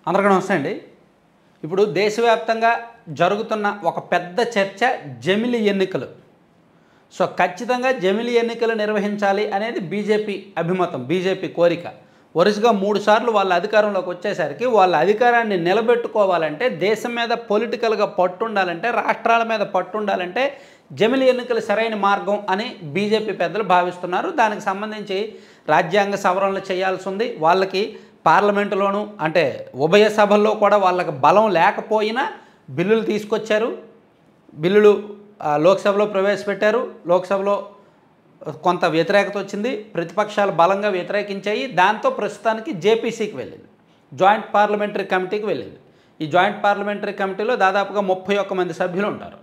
అందరికీ నమస్తే అండి. ఇప్పుడు దేశవ్యాప్తంగా జరుగుతున్న ఒక పెద్ద చర్చ జమిలి ఎన్నికలు. సో ఖచ్చితంగా జమిలి ఎన్నికలు నిర్వహించాలి అనేది బీజేపీ అభిమతం, బీజేపీ కోరిక. వరుసగా 3 సార్లు వాళ్ళ అధికారంలోకి వచ్చేసరికి వాళ్ళ అధికారాన్ని నిలబెట్టుకోవాలంటే, దేశం మీద పొలిటికల్గా పట్టుండాలంటే, రాష్ట్రాల మీద పట్టుండాలంటే జమిలి ఎన్నికలు సరైన మార్గం అని బీజేపీ పెద్దలు భావిస్తున్నారు. దానికి సంబంధించి రాజ్యాంగ సవరణలు చేయాల్సి ఉంది. వాళ్ళకి పార్లమెంటులోనూ అంటే ఉభయ సభల్లో కూడా వాళ్ళకి బలం లేకపోయినా బిల్లులు తీసుకొచ్చారు. బిల్లులు లోక్సభలో ప్రవేశపెట్టారు. లోక్సభలో కొంత వ్యతిరేకత వచ్చింది, ప్రతిపక్షాలు బలంగా వ్యతిరేకించాయి. దాంతో ప్రస్తుతానికి జేపీసీకి వెళ్ళింది, జాయింట్ పార్లమెంటరీ కమిటీకి వెళ్ళింది. ఈ జాయింట్ పార్లమెంటరీ కమిటీలో దాదాపుగా 31 మంది సభ్యులు ఉంటారు.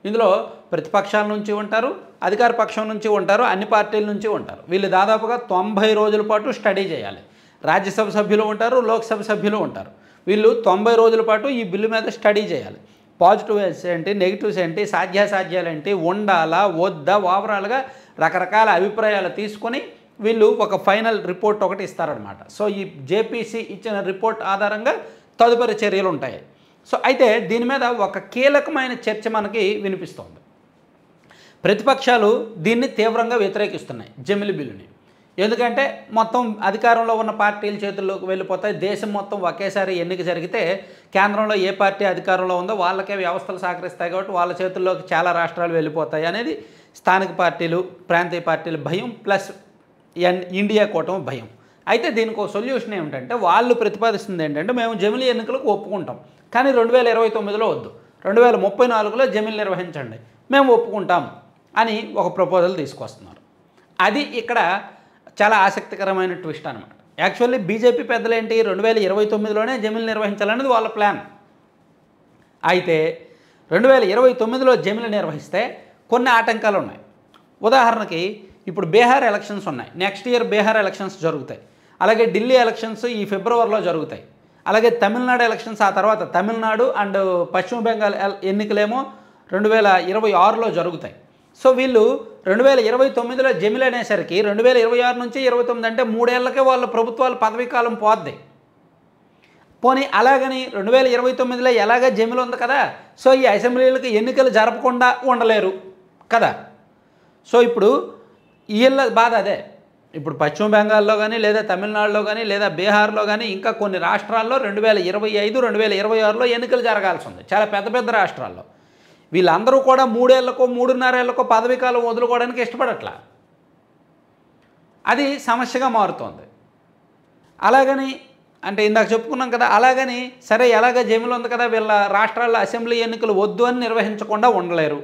ఇందులో ప్రతిపక్షాల నుంచి ఉంటారు, అధికార పక్షం నుంచి ఉంటారు, అన్ని పార్టీల నుంచి ఉంటారు. వీళ్ళు దాదాపుగా 90 రోజుల పాటు స్టడీ చేయాలి. రాజ్యసభ సభ్యులు ఉంటారు, లోక్సభ సభ్యులు ఉంటారు. వీళ్ళు 90 రోజుల పాటు ఈ బిల్లు మీద స్టడీ చేయాలి. పాజిటివ్స్ ఏంటి, నెగిటివ్స్ ఏంటి, సాధ్యాసాధ్యాలు ఏంటి, ఉండాలా వద్దా, ఓవరాల్గా రకరకాల అభిప్రాయాలు తీసుకొని వీళ్ళు ఒక ఫైనల్ రిపోర్ట్ ఒకటి ఇస్తారనమాట. సో ఈ జేపీసీ ఇచ్చిన రిపోర్ట్ ఆధారంగా తదుపరి చర్యలు ఉంటాయి. సో అయితే దీని మీద ఒక కీలకమైన చర్చ మనకి వినిపిస్తోంది. ప్రతిపక్షాలు దీన్ని తీవ్రంగా వ్యతిరేకిస్తున్నాయి, జమిలి బిల్లుని. ఎందుకంటే మొత్తం అధికారంలో ఉన్న పార్టీల చేతుల్లోకి వెళ్ళిపోతాయి. దేశం మొత్తం ఒకేసారి ఎన్నిక జరిగితే కేంద్రంలో ఏ పార్టీ అధికారంలో ఉందో వాళ్ళకే వ్యవస్థలు సహకరిస్తాయి కాబట్టి వాళ్ళ చేతుల్లోకి చాలా రాష్ట్రాలు వెళ్ళిపోతాయి అనేది స్థానిక పార్టీలు, ప్రాంతీయ పార్టీల భయం, ప్లస్ ఇండియా కూటమి భయం. అయితే దీనికి ఒక సొల్యూషన్ ఏమిటంటే, వాళ్ళు ప్రతిపాదిస్తుంది ఏంటంటే, మేము జమిలి ఎన్నికలకు ఒప్పుకుంటాం, కానీ 2029లో వద్దు, 2034లో జమిలి నిర్వహించండి, మేము ఒప్పుకుంటాం అని ఒక ప్రపోజల్ తీసుకొస్తున్నారు. అది ఇక్కడ చాలా ఆసక్తికరమైన ట్విస్ట్ అనమాట. యాక్చువల్లీ బీజేపీ పెద్దలు ఏంటి, 2029లోనే జమిలి నిర్వహించాలనేది వాళ్ళ ప్లాన్. అయితే 2029లో జమిలి నిర్వహిస్తే కొన్ని ఆటంకాలు ఉన్నాయి. ఉదాహరణకి ఇప్పుడు బీహార్ ఎలక్షన్స్ ఉన్నాయి, నెక్స్ట్ ఇయర్ బీహార్ ఎలక్షన్స్ జరుగుతాయి. అలాగే ఢిల్లీ ఎలక్షన్స్ ఈ ఫిబ్రవరిలో జరుగుతాయి. అలాగే తమిళనాడు ఎలక్షన్స్ ఆ తర్వాత, తమిళనాడు అండ్ పశ్చిమ బెంగాల్ ఎన్నికలేమో 2026లో జరుగుతాయి. సో వీళ్ళు 2029లో జమిలి అనేసరికి 2026 నుంచి 29 అంటే 3 ఏళ్లకే వాళ్ళ ప్రభుత్వాల పదవీకాలం పోద్ది. పోనీ అలాగని 2029లో ఎలాగ జమిలి ఉంది కదా, సో ఈ అసెంబ్లీలకు ఎన్నికలు జరపకుండా ఉండలేరు కదా. సో ఇప్పుడు వీళ్ళ బాధ అదే. ఇప్పుడు పశ్చిమ బెంగాల్లో కానీ, లేదా తమిళనాడులో కానీ, లేదా బీహార్లో కానీ, ఇంకా కొన్ని రాష్ట్రాల్లో 2025, 2026లో ఎన్నికలు జరగాల్సి ఉంది, చాలా పెద్ద పెద్ద రాష్ట్రాల్లో. వీళ్ళందరూ కూడా 3 ఏళ్లకో 3.5 ఏళ్లకో పదవీకాలం వదులుకోవడానికి ఇష్టపడట్లా. అది సమస్యగా మారుతోంది. అలాగని అంటే ఇందాక చెప్పుకున్నాం కదా, అలాగని సరే ఎలాగ జమిలి ఉంది కదా, వీళ్ళ రాష్ట్రాల్లో అసెంబ్లీ ఎన్నికలు వద్దు అని నిర్వహించకుండా ఉండలేరు.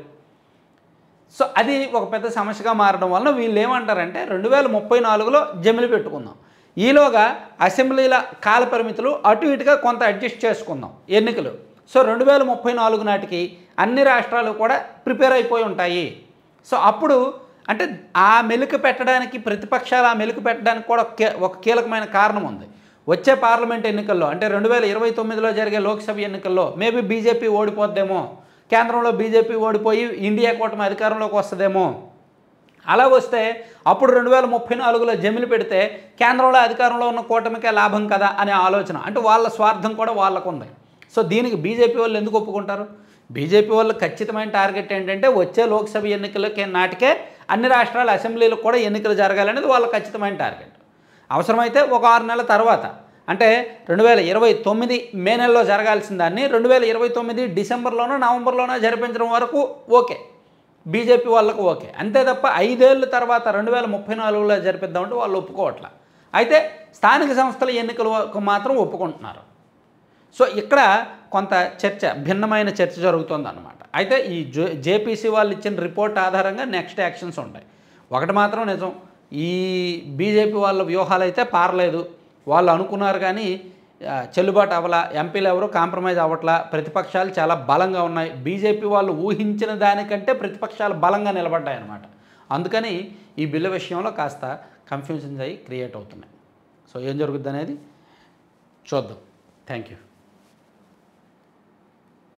సో అది ఒక పెద్ద సమస్యగా మారడం వలన వీళ్ళు ఏమంటారంటే, 2034లో జమిలి పెట్టుకుందాం, ఈలోగా అసెంబ్లీల కాల పరిమితులు అటు ఇటుగా కొంత అడ్జస్ట్ చేసుకుందాం ఎన్నికలు. సో 2034 నాటికి అన్ని రాష్ట్రాలు కూడా ప్రిపేర్ అయిపోయి ఉంటాయి. సో అప్పుడు అంటే ఆ మెలుకు పెట్టడానికి, ప్రతిపక్షాలు ఆ మెలుకు పెట్టడానికి కూడా ఒక కీలకమైన కారణం ఉంది. వచ్చే పార్లమెంట్ ఎన్నికల్లో అంటే 2029లో జరిగే లోక్సభ ఎన్నికల్లో మేబీ బీజేపీ ఓడిపోద్దేమో, కేంద్రంలో బీజేపీ ఓడిపోయి ఇండియా కూటమి అధికారంలోకి వస్తుందేమో. అలా వస్తే అప్పుడు 2034లో జమిలి పెడితే కేంద్రంలో అధికారంలో ఉన్న కూటమికే లాభం కదా అనే ఆలోచన, అంటే వాళ్ళ స్వార్థం కూడా వాళ్ళకు ఉంది. సో దీనికి బీజేపీ వాళ్ళు ఎందుకు ఒప్పుకుంటారు? బీజేపీ వాళ్ళు ఖచ్చితమైన టార్గెట్ ఏంటంటే, వచ్చే లోక్సభ ఎన్నికలకి నాటికే అన్ని రాష్ట్రాల అసెంబ్లీలకు కూడా ఎన్నికలు జరగాలనేది వాళ్ళ ఖచ్చితమైన టార్గెట్. అవసరమైతే ఒక 6 నెలల తర్వాత, అంటే 2029 మే నెలలో జరగాల్సిన దాన్ని 2029 డిసెంబర్లోనో నవంబర్లోనో జరిపించడం వరకు ఓకే, బీజేపీ వాళ్ళకు ఓకే. అంతే తప్ప 5 ఏళ్ళ తర్వాత 2034లో జరిపిద్దామంటే వాళ్ళు ఒప్పుకోవట్లా. అయితే స్థానిక సంస్థల ఎన్నికలకు మాత్రం ఒప్పుకుంటున్నారు. సో ఇక్కడ కొంత చర్చ, భిన్నమైన చర్చ జరుగుతుంది అన్నమాట. అయితే ఈ జేపీసీ వాళ్ళు ఇచ్చిన రిపోర్ట్ ఆధారంగా నెక్స్ట్ యాక్షన్స్ ఉంటాయి. ఒకటి మాత్రం నిజం, ఈ బీజేపీ వాళ్ళ వ్యూహాలు అయితే పారలేదు. వాళ్ళు అనుకున్నారు కానీ చెల్లుబాటు అవ్వలా, ఎంపీలు ఎవరు కాంప్రమైజ్ అవ్వట్లా, ప్రతిపక్షాలు చాలా బలంగా ఉన్నాయి. బీజేపీ వాళ్ళు ఊహించిన దానికంటే ప్రతిపక్షాలు బలంగా నిలబడ్డాయి అన్నమాట. అందుకని ఈ బిల్లు విషయంలో కాస్త కన్ఫ్యూజన్స్ అయ్యి క్రియేట్ అవుతున్నాయి. సో ఏం జరుగుద్ది అనేది చూద్దాం. Thank you.